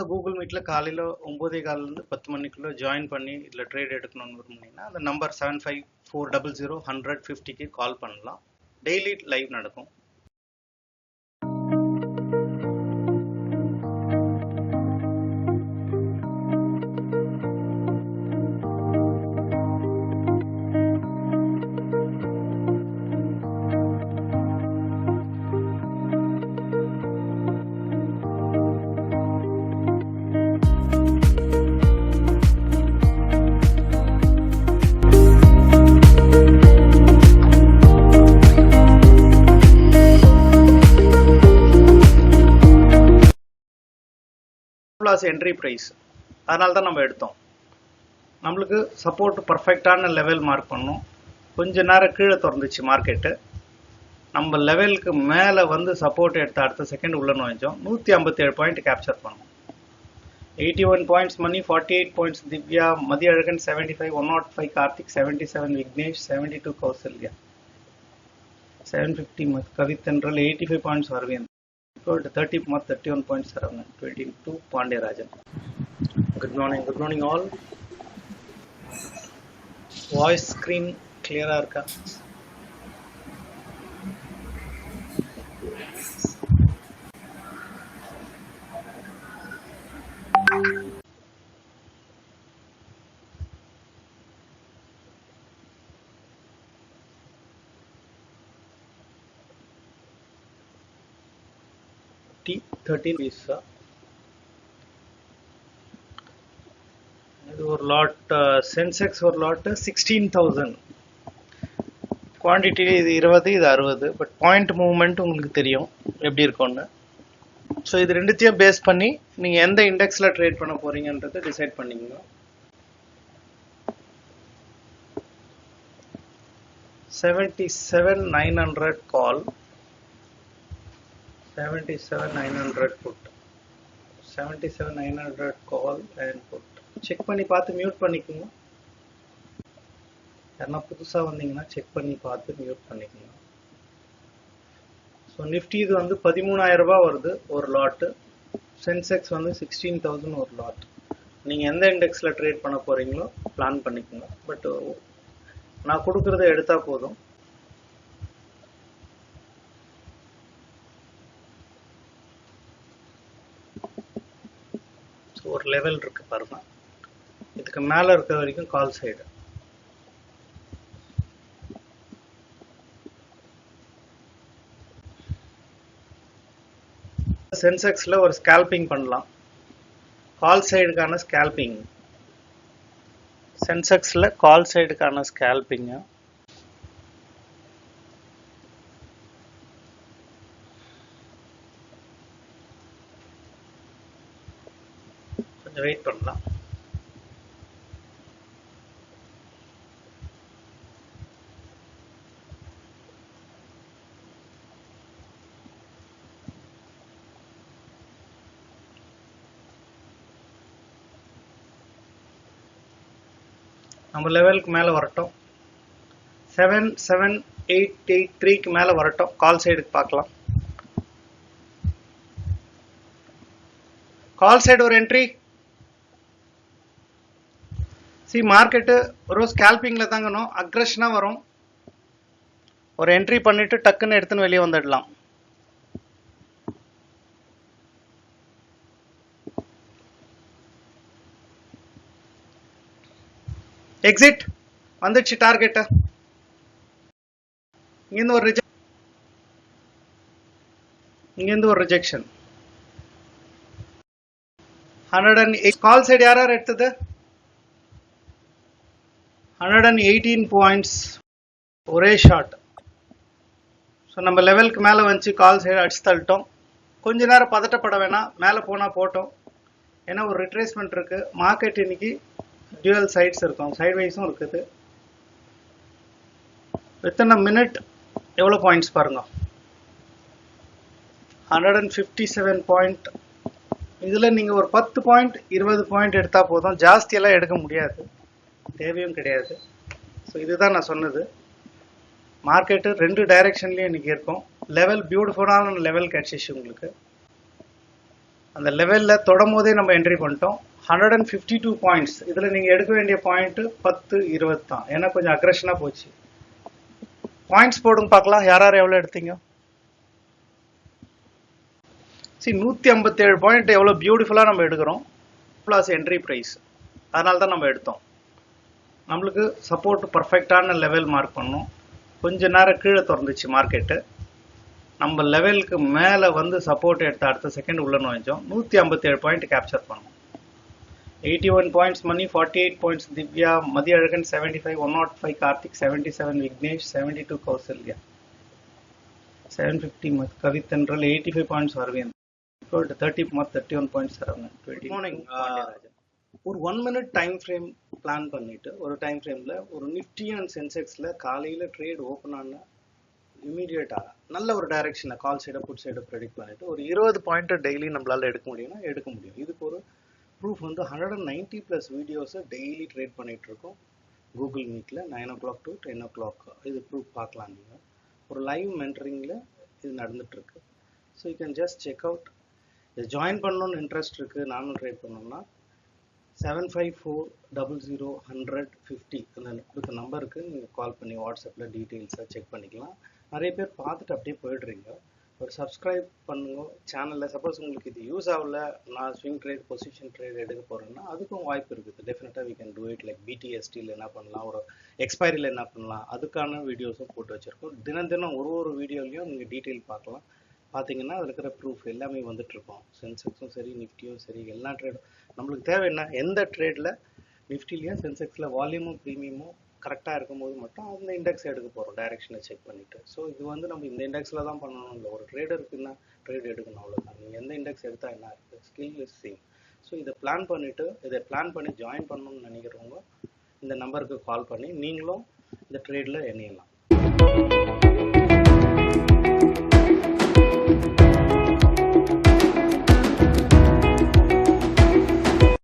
இந்த கூகுள் மீட்டில் காலையில் 9:15 10 மணிக்குள்ளே ஜாயின் பண்ணி இதில் ட்ரேட் எடுக்கணும்னு விரும்புனீங்கன்னா அந்த நம்பர் 7540010050க்கு கால் பண்ணலாம். டெய்லி லைவ் நடக்கும். என்ட்ரி ப்ரைஸ் அதனால தான் நம்ம எடுத்தோம். நம்மளுக்கு சப்போர்ட் பர்ஃபெக்டான லெவல் மார்க் பண்ணோம். கொஞ்ச நேரம் கீழே திறந்துச்சு மார்க்கெட்டு. நம்ம லெவலுக்கு மேலே வந்து சப்போர்ட் எடுத்து அடுத்த செகண்ட் உள்ள நுழைஞ்சோம். 157 பாயிண்ட் கேப்சர் பண்ணோம். 81 points Mani, 48 points Divya, Mathiyazhagan 75, 105 Karthik, 77 Vignesh, 72 Kausalya, 750 Kavithendral, 85 points Aravind, 30 31 points around 22 Pandeyarajan. Good morning all. Voice screen clear irka? T13 visa. இது ஒரு லாட் சென்செக்ஸ் ஒரு லாட் 16,000. குவான்டிட்டி இது 20, இது 60. பட் பாயிண்ட் மூவ்மெண்ட் உங்களுக்கு தெரியும் எப்படி இருக்கும்னு. ஸோ இது ரெண்டுத்தையும் பேஸ் பண்ணி நீங்கள் எந்த இண்டெக்ஸில் ட்ரேட் பண்ண போறீங்கன்றதை டிசைட் பண்ணிங்க. 77,900 கால், 77,900 put, 77,900 call and put. Check பண்ணி பார்த்து மியூட் பண்ணிக்கோங்க. யாரா புதுசாக வந்தீங்கன்னா செக் பண்ணி பார்த்து மியூட் பண்ணிக்கோங்க. ஸோ நிஃப்டி இது வந்து 13,000 ரூபாய் வருது ஒரு லாட்டு. சென்செக்ஸ் வந்து 16,000 ஒரு லாட். நீங்கள் எந்த இண்டெக்ஸில் ட்ரேட் பண்ண போகிறீங்களோ பிளான் பண்ணிக்கோங்க. பட் நான் கொடுக்குறத எடுத்தால் போதும். ஒரு லெவல் இருக்கு பாருங்க. இதுக்கு மேல இருக்க வரைக்கும் கால் சைடு. சென்செக்ஸ்ல ஒரு ஸ்கேல்பிங் பண்ணலாம். கால் சைடுக்கான ஸ்கேல்பிங். சென்செக்ஸ்ல கால் சைடுக்கான ஸ்கேல்பிங். கொஞ்சம் வெயிட் பண்ணலாம். நம்ம லெவலுக்கு மேலே வரட்டும். 77,883க்கு மேலே வரட்டும். கால் சைடுக்கு பார்க்கலாம். கால் சைடு ஒரு என்ட்ரி. மார்க்கெட்டு ஒரு ஸ்கேல்பிங்ல தாங்கணும். அக்ரெஷனா வரும். ஒரு என்ட்ரி பண்ணிட்டு டக்குன்னு எடுத்துன்னு வெளியே வந்துடலாம். எக்ஸிட் வந்துடுச்சு டார்கெட். இங்கிருந்து ஒரு ரிஜெக்ஷன். 108 கால் சைடு யார் எடுத்தது? 118 பாயிண்ட்ஸ் ஒரே ஷாட். ஸோ நம்ம லெவலுக்கு மேலே வந்து கால் சைடு அடிச்சு தள்ளிட்டோம். கொஞ்ச நேரம் பதட்டப்பட வேணாம். மேலே போனால் போட்டோம். ஏன்னா ஒரு ரிட்ரேஸ்மெண்ட் இருக்கு. மார்க்கெட் இன்னைக்கு டியூவல் சைட்ஸ் இருக்கும். சைட் வைஸும் இருக்குது. வித்தின் அ மினிட் எவ்வளோ பாயிண்ட்ஸ் பாருங்க. 157 பாயிண்ட். இதில் நீங்கள் ஒரு 10 பாயிண்ட் 20 பாயிண்ட் எடுத்தால் போதும். ஜாஸ்தியெல்லாம் எடுக்க முடியாது, தேவையும் கிடையாது. ஸோ இதுதான் நான் சொன்னது. மார்க்கெட்டு 2 டைரெக்ஷன்லேயும் இன்றைக்கி இருக்கும். லெவல் பியூட்டிஃபுல்லான லெவல் கிடச்சிச்சு உங்களுக்கு. அந்த லெவலில் தொடும் போதே நம்ம என்ட்ரி பண்ணிட்டோம். 152 பாயிண்ட்ஸ். இதில் நீங்கள் எடுக்க வேண்டிய பாயிண்ட்டு 10, 20 தான். ஏன்னா கொஞ்சம் அக்ரெஷனாக போச்சு. பாயிண்ட்ஸ் போடுங்க பார்க்கலாம். யார் யார் எவ்வளோ எடுத்தீங்க? 157 பாயிண்ட் எவ்வளோ பியூட்டிஃபுல்லாக நம்ம எடுக்கிறோம். Plus entry prize. அதனால தான் நம்ம எடுத்தோம். நம்மளுக்கு சப்போர்ட் பர்ஃபெக்டான லெவல் மார்க் பண்ணோம். கொஞ்ச நேரம் கீழே திறந்துச்சு மார்க்கெட்டு. நம்ம லெவலுக்கு மேலே வந்து சப்போர்ட் எடுத்த அடுத்த செகண்ட் உள்ள நுழைஞ்சோம். 157 பாயிண்ட் கேப்சர் பண்ணோம். 81 points Mani, 48 points Divya, Mathiyazhagan 75, 105 Karthik, 77 Vignesh, 72 Kausalya, 750 Kavithendral, 85 points Aravind, 30 31 points Saravanan. Good morning. ஒரு 1 மினிட் டைம் ஃப்ரேம் பிளான் பண்ணிட்டு ஒரு டைம் ஃப்ரேமில் ஒரு நிஃப்டி அண்ட் சென்செக்ஸில் காலையில் ட்ரேட் ஓப்பன் ஆன இமீடியட்டாக நல்ல ஒரு டைரக்ஷனில் கால் சைடை புட் சைடை ப்ரெடிக்ட் பண்ணிட்டு ஒரு 20 பாயிண்ட்டை டெய்லி நம்மளால் எடுக்க முடியும்னா எடுக்க முடியும். இதுக்கு ஒரு ப்ரூஃப் வந்து 190+ வீடியோஸை டெய்லி ட்ரேட் பண்ணிட்டு இருக்கோம் கூகுள் மீட்டில் 9 o'clock to 10 o'clock. இது ப்ரூஃப் பார்க்கலாம். நீங்கள் ஒரு லைவ் மென்டரிங்கில் இது நடந்துட்டுருக்கு. So you can just check out. இது ஜாயின் பண்ணணுன்னு இன்ட்ரெஸ்ட் இருக்குது, நானும் ட்ரேட் பண்ணோம்னா 7540010050 அந்த கொடுத்த நம்பருக்கு நீங்கள் கால் பண்ணி வாட்ஸ்அப்பில் டீட்டெயில்ஸாக செக் பண்ணிக்கலாம். நிறைய பேர் பார்த்துட்டு அப்படியே போயிடுறீங்க. ஒரு சப்ஸ்கிரைப் பண்ணுங்க சேனலில். சப்போஸ் உங்களுக்கு இது யூஸ் ஆகல, நான் ஸ்விங் ட்ரேட் பொசிஷன் ட்ரேட் எடுக்க போகிறேன்னா அதுக்கும் வாய்ப்பு இருக்குது. டெஃபினட்டாக we can do it. Like பிடிஎஸ்டியில் என்ன பண்ணலாம், ஒரு எக்ஸ்பைரியில் என்ன பண்ணலாம், அதுக்கான வீடியோஸும் போட்டு வச்சுருக்கோம். தினம் தினம் ஒரு வீடியோலையும் நீங்கள் டீட்டெயில் பார்க்கலாம். பார்த்தீங்கன்னா அதில் இருக்கிற ப்ரூஃப் எல்லாமே வந்துட்டுருக்கோம். சென்செக்ஸும் சரி, நிஃப்டியும் சரி, எல்லா ட்ரேடும் நம்மளுக்கு தேவை என்ன, எந்த ட்ரேடில் நிஃப்டிலையும் சென்செக்ஸில் வால்யூமும் ப்ரீமியமும் கரெக்டாக இருக்கும்போது மட்டும் அந்த இண்டெக்ஸ் எடுக்க போகிறோம் டைரெக்ஷனை செக் பண்ணிவிட்டு. ஸோ இது வந்து நம்ம இந்த இண்டெக்ஸில் தான் பண்ணணும் இல்லை. ஒரு ட்ரேடருக்குன்னா ட்ரேட் எடுக்கணும், அவ்வளோதான். நீங்கள் எந்த இண்டெக்ஸ் எடுத்தால் என்ன இருக்குது, ஸ்கில் இஸ் சேம். ஸோ இதை பிளான் பண்ணி ஜாயின் பண்ணணும்னு நினைக்கிறவங்க இந்த நம்பருக்கு கால் பண்ணி நீங்களும் இந்த ட்ரேடில் இணையலாம்.